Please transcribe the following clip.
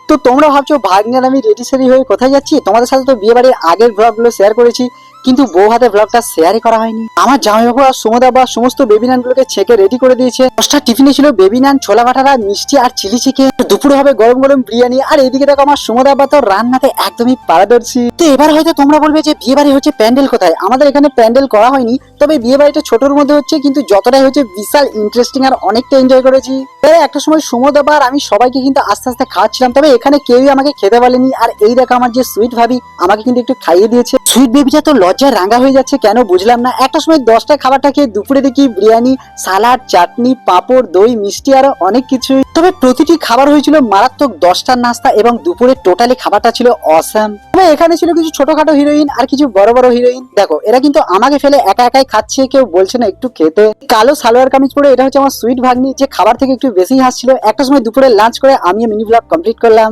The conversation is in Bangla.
তো তোমরা ভাবছো ভাগ্নের আমি রেডি সেডি হয়ে কোথায় যাচ্ছি? তোমাদের সাথে তো বিয়ে বাড়ির আগের ব্লগগুলো শেয়ার করেছি, কিন্তু বউ হাতে ব্লগটা শেয়ারই করা হয়নি। আমার জামাইবাবু আর সুমদা বা সমস্ত বেবি নানগুলোকে ছেঁকে রেডি করে দিয়েছে। 10টা টিফিনে ছিল বেবি নান, ছোলা ভাটারা, মিষ্টি আর চিলি চিকেন। দুপুরে হবে গরম গরম বিরিয়ানি। আর এইদিকে দেখো আমার সুমদা বা তো রান্নাতে একদমই পারদর্শী। তো এবার হয়তো তোমরা বলবে যে বিয়ে বাড়ি হচ্ছে, প্যান্ডেল কোথায়? আমাদের এখানে প্যান্ডেল করা হয়নি, তবে বিয়ে বাড়িটা ছোটর মধ্যে হচ্ছে, কিন্তু যতটাই হচ্ছে বিশাল ইন্টারেস্টিং আর অনেকটা এনজয় করেছি। একটা সময় সুমদা বা আর আমি সবাইকে কিন্তু আস্তে আস্তে খাওয়াচ্ছিলাম, তবে এখানে কেউই আমাকে খেতে বলেনি। আর এই দেখো আমার যে সুইট ভাবি আমাকে কিন্তু একটু খাইয়ে দিয়েছে। সুইট বেবিটা তো লজ্জায় রাঙ্গা হয়ে যাচ্ছে, কেন বুঝলাম না। একটা সময় 10টা খাবারটা খেয়ে দুপুরে দেখি বিরিয়ানি, সালাড, চাটনি, পাঁপড়, দই, মিষ্টি আরো অনেক কিছুই। তবে প্রতিটি খাবার হয়েছিল মারাত্মক। 10টার নাস্তা এবং দুপুরে টোটালি খাবারটা ছিল অসাম। তবে এখানে ছিল কিছু ছোটখাটো হিরোইন আর কিছু বড় বড় হিরোইন। দেখো এরা কিন্তু আমাকে ফেলে একা একাই খাচ্ছে, কেউ বলছে না একটু খেতে। কালো সালোয়ার কামিজ পরে এটা হচ্ছে আমার সুইট ভাগ্নি, যে খাবার থেকে একটু বেশি হাসছিল। একটা সময় দুপুরে লাঞ্চ করে আমি মিনি ব্লগ কমপ্লিট করলাম।